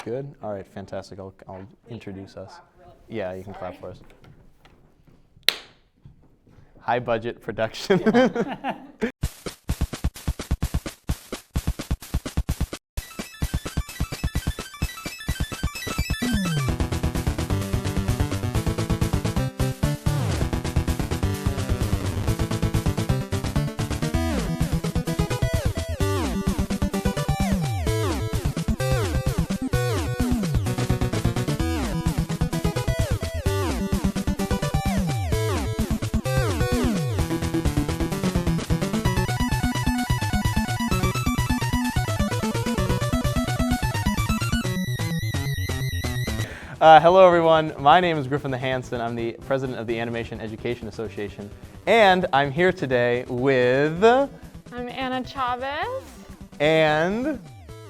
good? All right, fantastic. I'll introduce us. Yeah, you can clap for us. High budget production. Hello everyone, my name is Griffin the Hanson. I'm the president of the Animation Education Association, and I'm here today with... I'm Anna Chavez. And...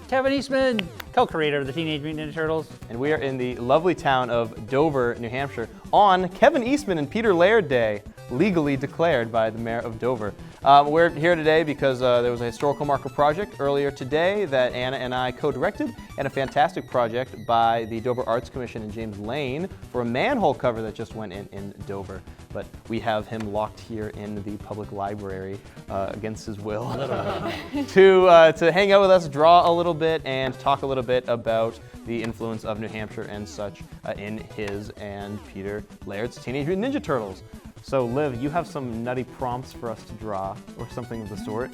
Kevin Eastman, co-creator of the Teenage Mutant Ninja Turtles. And we are in the lovely town of Dover, New Hampshire, on Kevin Eastman and Peter Laird Day, legally declared by the mayor of Dover. We're here today because there was a historical marker project earlier today that Anna and I co-directed, and a fantastic project by the Dover Arts Commission and James Lane for a manhole cover that just went in Dover. But we have him locked here in the public library against his will to hang out with us, draw a little bit, and talk a little bit about the influence of New Hampshire and such in his and Peter Laird's Teenage Mutant Ninja Turtles. So Liv, you have some nutty prompts for us to draw, or something of the sort.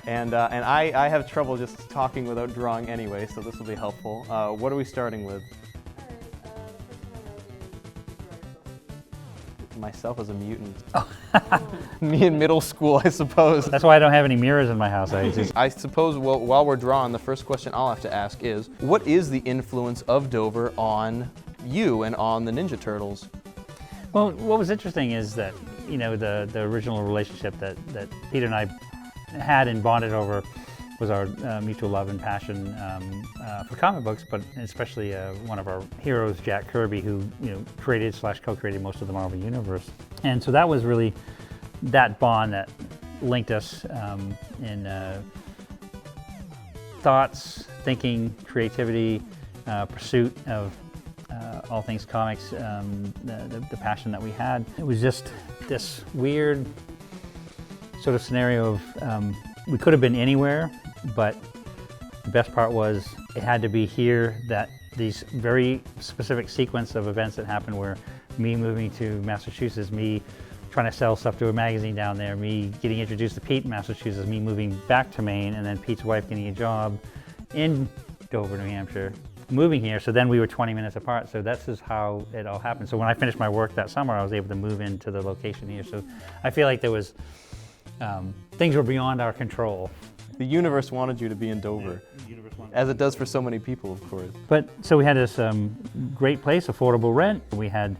And I have trouble just talking without drawing anyway, so this will be helpful. What are we starting with? Myself as a mutant. Oh. Me in middle school, I suppose. That's why I don't have any mirrors in my house. I suppose while we're drawing, the first question I'll have to ask is, what is the influence of Dover on you and on the Ninja Turtles? Well, what was interesting is that, you know, the original relationship that Peter and I had and bonded over was our mutual love and passion for comic books, but especially one of our heroes, Jack Kirby, who created / co-created most of the Marvel Universe. And so that was really that bond that linked us in thoughts, thinking, creativity, pursuit of all things comics, the passion that we had. It was just this weird sort of scenario of we could have been anywhere, but the best part was it had to be here, that these very specific sequence of events that happened where me moving to Massachusetts, me trying to sell stuff to a magazine down there, me getting introduced to Pete in Massachusetts, me moving back to Maine, and then Pete's wife getting a job in Dover, New Hampshire, moving here. So then we were 20 minutes apart. So that's just how it all happened. So when I finished my work that summer, I was able to move into the location here. So I feel like there was, things were beyond our control. The universe wanted you to be in Dover, as it does for so many people, of course. But so we had this great place, affordable rent. We had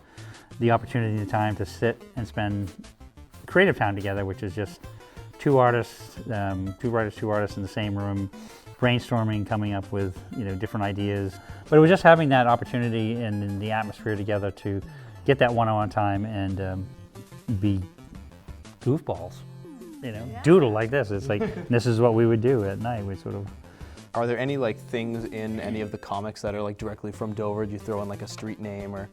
the opportunity and the time to sit and spend creative time together, which is just two artists, two writers, two artists in the same room, brainstorming, coming up with different ideas. But it was just having that opportunity and the atmosphere together to get that one-on-one time and be goofballs, doodle like this. It's like this is what we would do at night. We sort of. Are there any things in any of the comics that are directly from Dover? Do you throw in a street name or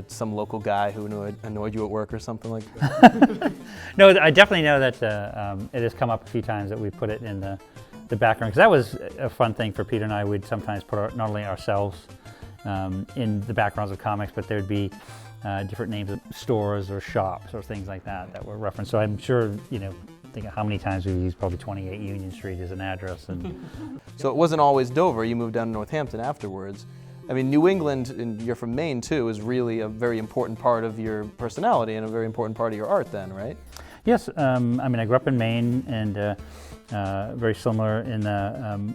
some local guy who annoyed you at work or something like that? No, I definitely know that it has come up a few times that we put it in the background, because that was a fun thing for Peter and I. We'd sometimes put not only ourselves in the backgrounds of comics, but there'd be different names of stores or shops or things like that were referenced. So I'm sure, think of how many times we've used probably 28 Union Street as an address. And So it wasn't always Dover. You moved down to Northampton afterwards. I mean, New England, and you're from Maine too, is really a very important part of your personality and a very important part of your art then, right? Yes, I mean, I grew up in Maine, and very similar in the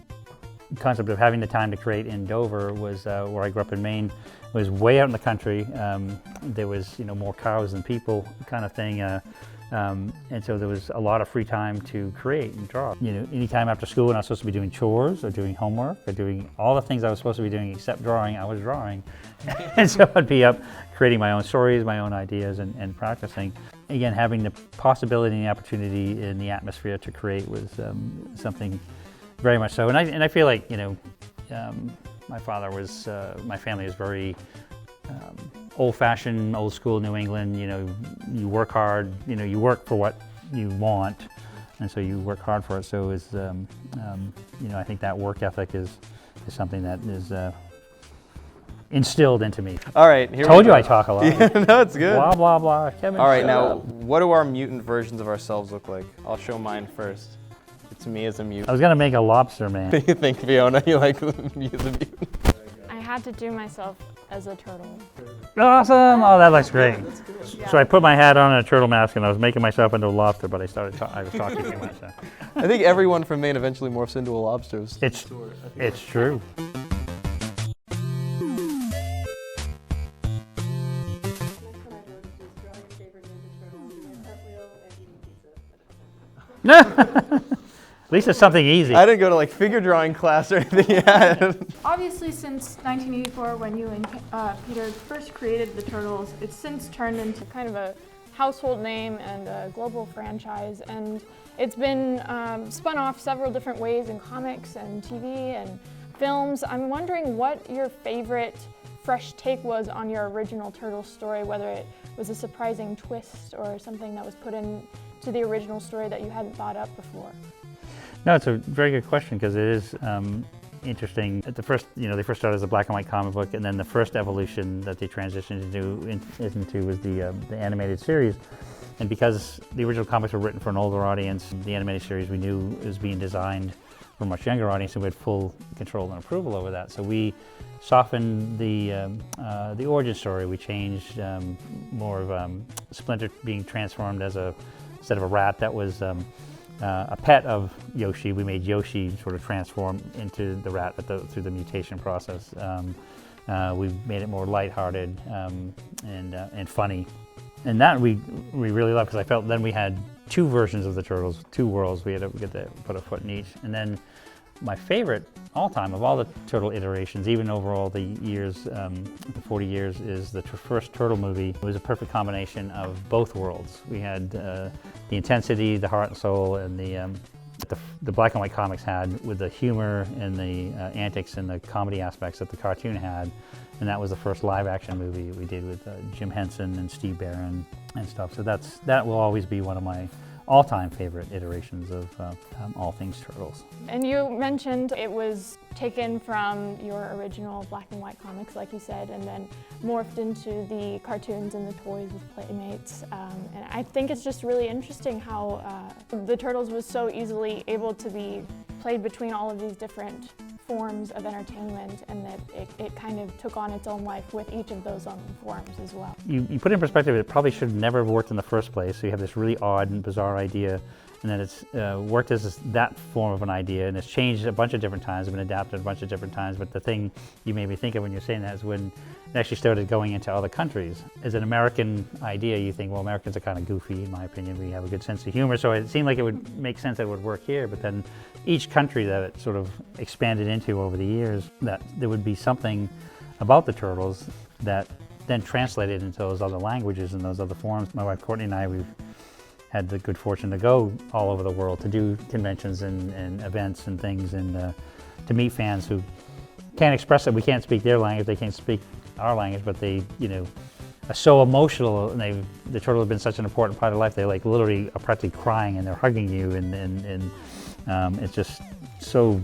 concept of having the time to create in Dover was where I grew up in Maine. It was way out in the country. There was more cows than people kind of thing. And so there was a lot of free time to create and draw. Anytime after school when I was supposed to be doing chores or doing homework or doing all the things I was supposed to be doing except drawing, I was drawing. And so I'd be up creating my own stories, my own ideas, and practicing. Again, having the possibility and the opportunity in the atmosphere to create was something very much so. And I feel like, My father was, my family is very old-fashioned, old-school New England. You know, you work hard. You know, you work for what you want, and so you work hard for it. So is, you know, I think that work ethic is something that is instilled into me. All right, here Told we you go. I talk a lot. Yeah, no, it's good. Blah blah blah. Kevin. All right, shut now up. what do our mutant versions of ourselves look like? I'll show mine first. It's me as a mutant. I was gonna make a lobster man. You think, Fiona, you like me as a mutant? I had to do myself as a turtle. Awesome! Oh, that looks great. Yeah. So I put my hat on and a turtle mask, and I was making myself into a lobster, but I was talking too much. So. I think everyone from Maine eventually morphs into a lobster. It's true. At least it's something easy. I didn't go to like figure drawing class or anything yet. Obviously, since 1984, when you and Peter first created the Turtles, it's since turned into Kind of a household name and a global franchise, and it's been spun off several different ways in comics and TV and films. I'm wondering what your favorite fresh take was on your original Turtles story, whether it was a surprising twist or something that was put into the original story that you hadn't thought up before. No, it's a very good question because it is interesting. At the first, you know, they first started as a black and white comic book, and then the first evolution that they transitioned into was the animated series. And because the original comics were written for an older audience, the animated series we knew was being designed for a much younger audience, and we had full control and approval over that. So we softened the origin story. We changed more of Splinter being transformed as instead of a rat that was a pet of Yoshi. We made Yoshi sort of transform into the rat through the mutation process. We made it more lighthearted and funny. And that we really loved because I felt then we had two versions of the Turtles, two worlds. We had to get to put a foot in each. And then my favorite all time of all the Turtle iterations, even over all the years, the 40 years, is the first Turtle movie. It was a perfect combination of both worlds. We had the intensity, the heart and soul, and the black and white comics had with the humor and the antics and the comedy aspects that the cartoon had. And that was the first live action movie we did with Jim Henson and Steve Barron and stuff. So that will always be one of my all-time favorite iterations of all things Turtles. And you mentioned it was taken from your original black and white comics, like you said, and then morphed into the cartoons and the toys with Playmates. And I think it's just really interesting how the Turtles was so easily able to be played between all of these different forms of entertainment, and that it kind of took on its own life with each of those own forms as well. You put it in perspective, it probably should have never have worked in the first place. So you have this really odd and bizarre idea, and then it's worked as that form of an idea, and it's changed a bunch of different times, been adapted a bunch of different times. But the thing you made me think of when you're saying that is when it actually started going into other countries. As an American idea, you think, well, Americans are kind of goofy, in my opinion. We have a good sense of humor, so it seemed like it would make sense that it would work here. But then each country that it sort of expanded into over the years, that there would be something about the Turtles that then translated into those other languages and those other forms. My wife Courtney and I, we've had the good fortune to go all over the world to do conventions and events and things, and to meet fans who can't express it. We can't speak their language, they can't speak our language, but they, you know, are so emotional, and the Turtles have been such an important part of life. They like literally are practically crying, and they're hugging you, and it's just so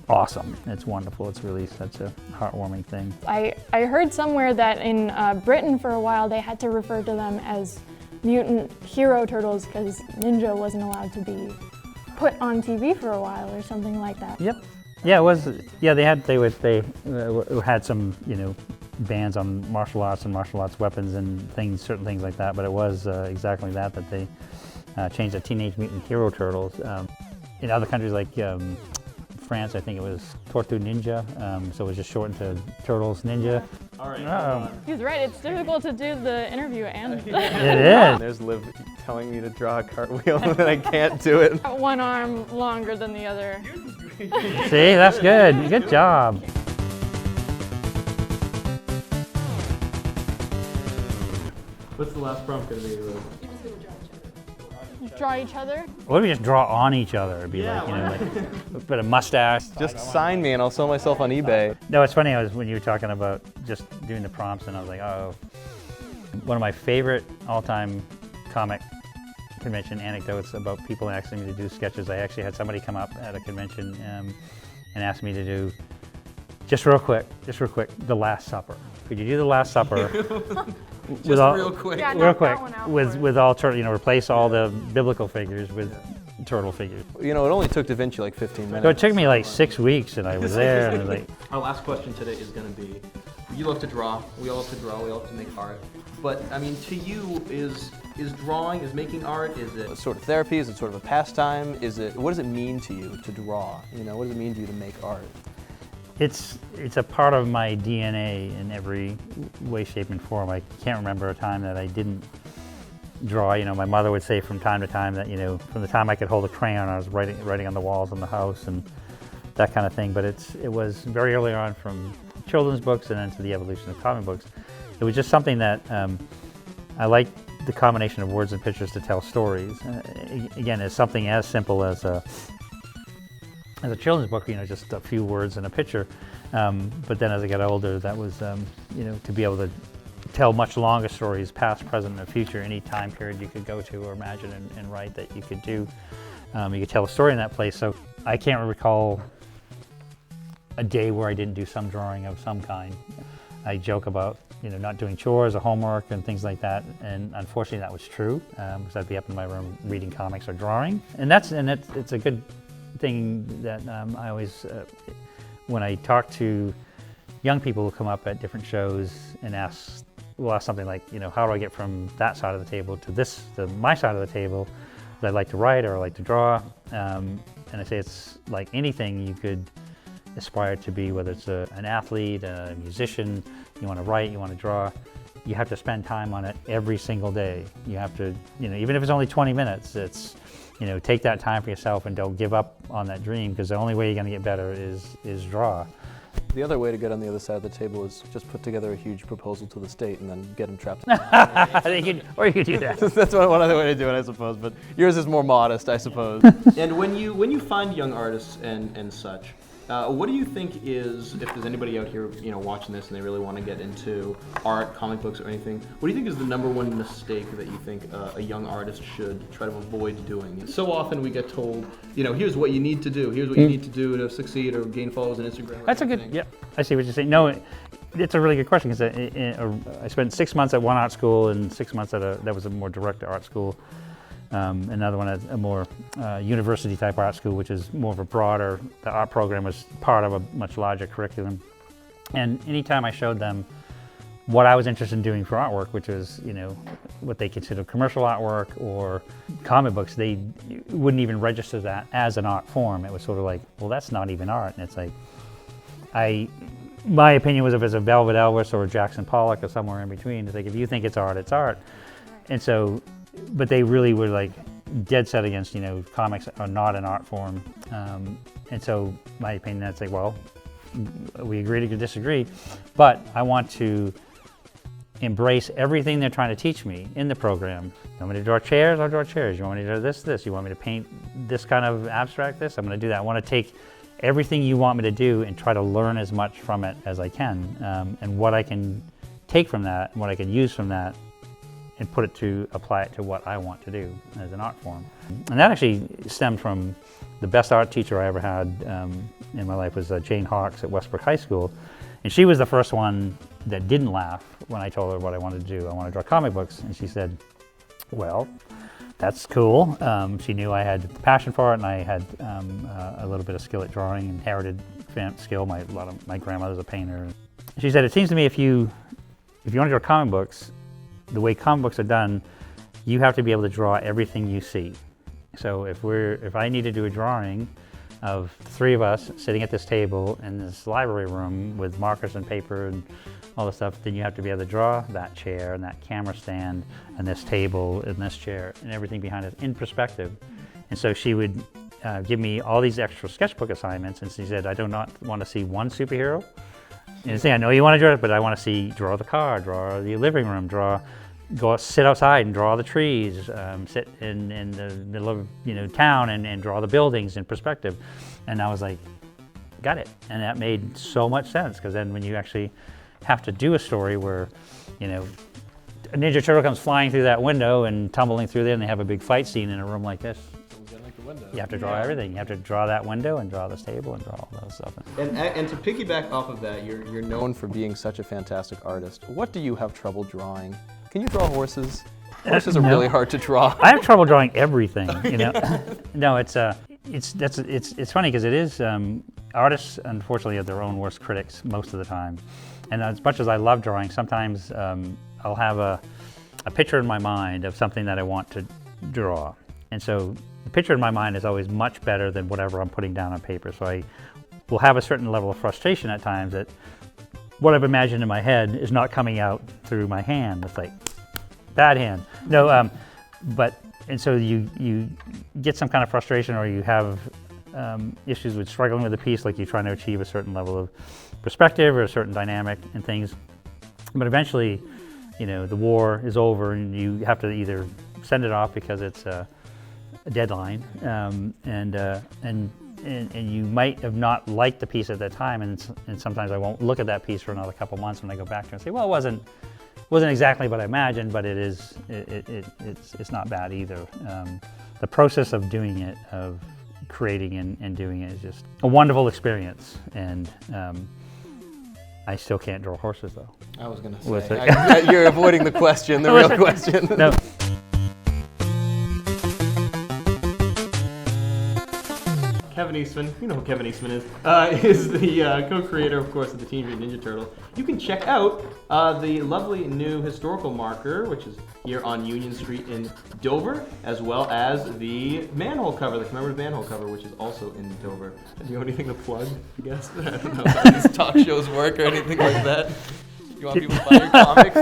awesome. It's wonderful. It's really such a heartwarming thing. I heard somewhere that in Britain for a while they had to refer to them as mutant hero turtles because Ninja wasn't allowed to be put on TV for a while or something like that. Yep. Yeah, it was. Yeah, they had some, you know, bans on martial arts and martial arts weapons and things, certain things like that. But it was exactly that they changed the Teenage Mutant Hero Turtles. In other countries like France, I think it was Tortue Ninja, so it was just shortened to Turtles Ninja. All right. He's right, it's difficult to do the interview and It is. There's Liv telling me to draw a cartwheel and I can't do it. one arm longer than the other. See, that's good. Good job. What's the last prompt going to be, Liv? draw each other. What if we just draw on each other? It'd be like, like, put a mustache. Just sign me and I'll sell myself on eBay. No, it's funny, when you were talking about just doing the prompts, and I was like, oh. One of my favorite all-time comic convention anecdotes about people asking me to do sketches. I actually had somebody come up at a convention and ask me to do, just real quick, The Last Supper. Could you do The Last Supper? Real quick. Yeah, Real knock quick, that one out with all replace all the biblical figures with turtle figures. You know, it only took Da Vinci like 15 minutes. So it took me like 6 weeks, and I was there, and I was like, Our last question today is going to be, you love to draw, we all love to draw, we all love to make art. But, I mean, to you, is drawing, is making art, is it sort of therapy, is it sort of a pastime, what does it mean to you to draw? You know, what does it mean to you to make art? it's a part of my DNA in every way, shape, and form. I can't remember a time that I didn't draw. You know, my mother would say from time to time that, you know, from the time I could hold a crayon, I was writing on the walls in the house and that kind of thing. But it was very early on, from children's books and then to the evolution of comic books. It was just something that I liked, the combination of words and pictures to tell stories. Again, it's something as simple as a children's book, you know, just a few words and a picture. But then as I got older, that was, you know, to be able to tell much longer stories, past, present, and future, any time period you could go to or imagine and write that you could do. You could tell a story in that place. So I can't recall a day where I didn't do some drawing of some kind. I joke about, you know, not doing chores or homework and things like that, and unfortunately that was true, because I'd be up in my room reading comics or drawing. And it's a good thing that I always, when I talk to young people who come up at different shows and we'll ask something like, you know, how do I get from that side of the table to my side of the table? I like to write or I like to draw, and I say it's like anything you could aspire to be, whether it's an athlete, a musician, you want to write, you want to draw, you have to spend time on it every single day. You have to, you know, even if it's only 20 minutes, it's, you know, take that time for yourself and don't give up on that dream, because the only way you're going to get better is draw. The other way to get on the other side of the table is just put together a huge proposal to the state and then get them trapped. Or you could do that. That's one other way to do it, I suppose. But yours is more modest, I suppose. And when you find young artists and such, what do you think is, if there's anybody out here, you know, watching this and they really want to get into art, comic books, or anything, what do you think is the number one mistake that you think a young artist should try to avoid doing? So often we get told, you know, here's what you need to do, here's what you need to do to succeed or gain followers on Instagram. That's a good, yeah, I see what you're saying. No, it's a really good question, because I spent 6 months at one art school and 6 months that was a more direct art school. Another one at a more university type art school, which is more of a broader, the art program was part of a much larger curriculum. And anytime I showed them what I was interested in doing for artwork, which was, you know, what they consider commercial artwork or comic books, they wouldn't even register that as an art form. It was sort of like, well, that's not even art. And it's like, my opinion was, if it's a Velvet Elvis or a Jackson Pollock or somewhere in between, it's like, if you think it's art, it's art. And so, but they really were like dead set against, you know, comics are not an art form. And so my opinion, that's like, well, we agree to disagree, but I want to embrace everything they're trying to teach me in the program. You want me to draw chairs? I'll draw chairs. You want me to do this? You want me to paint this kind of abstract this? I'm going to do that. I want to take everything you want me to do and try to learn as much from it as I can, and what I can take from that and what I can use from that and apply it to what I want to do as an art form. And that actually stemmed from the best art teacher I ever had in my life was Jane Hawks at Westbrook High School. And she was the first one that didn't laugh when I told her what I wanted to do. I want to draw comic books. And she said, well, that's cool. She knew I had passion for it, and I had a little bit of skill at drawing, inherited skill. My grandmother's a painter. She said, it seems to me if you want to draw comic books, the way comic books are done, you have to be able to draw everything you see. So if I need to do a drawing of the three of us sitting at this table in this library room with markers and paper and all this stuff, then you have to be able to draw that chair and that camera stand and this table and this chair and everything behind it in perspective. And so she would give me all these extra sketchbook assignments, and she said, I do not want to see one superhero. And say, I know you want to draw it, but I want to see, draw the car, draw the living room, draw go sit outside and draw the trees, sit in the middle of town and draw the buildings in perspective. And I was like, got it. And that made so much sense, because then when you actually have to do a story where a Ninja Turtle comes flying through that window and tumbling through there, and they have a big fight scene in a room like this. You have to draw everything. You have to draw that window and draw this table and draw all that stuff. And to piggyback off of that, you're known for being such a fantastic artist. What do you have trouble drawing? Can you draw horses? Horses are really hard to draw. I have trouble drawing everything. No, it's funny because it is artists unfortunately are their own worst critics most of the time. And as much as I love drawing, sometimes I'll have a picture in my mind of something that I want to draw, and so the picture in my mind is always much better than whatever I'm putting down on paper. So I will have a certain level of frustration at times that what I've imagined in my head is not coming out through my hand. It's like, bad hand. No, and so you get some kind of frustration, or you have issues with struggling with a piece, like you're trying to achieve a certain level of perspective or a certain dynamic and things. But eventually, the war is over and you have to either send it off because it's a deadline, and you might have not liked the piece at that time, and sometimes I won't look at that piece for another couple months when I go back to it and say, well, it wasn't exactly what I imagined, but it's not bad either. The process of doing it, of creating and doing it, is just a wonderful experience, and I still can't draw horses though. I was going to say, you're avoiding the question, the real question. No. Kevin Eastman, you know who Kevin Eastman is the co-creator, of course, of the Teenage Mutant Ninja Turtle. You can check out the lovely new historical marker, which is here on Union Street in Dover, as well as the manhole cover, the commemorative manhole cover, which is also in Dover. Do you have anything to plug, I guess? I don't know how these talk shows work or anything like that. You want people to buy your comics?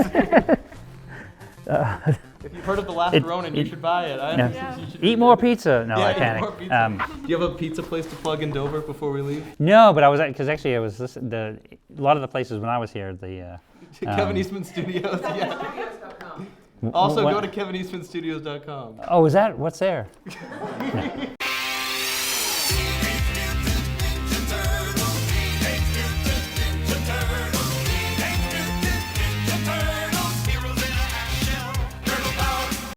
If you've heard of The Last Ronin, you should buy it. Eat more pizza. No, yeah, I panic. More pizza. Do you have a pizza place to plug in Dover before we leave? No, but I was because actually I was listening to a lot of the places when I was here. The Kevin Eastman Studios. Yeah. Also, go to KevinEastmanStudios.com. Oh, is that what's there?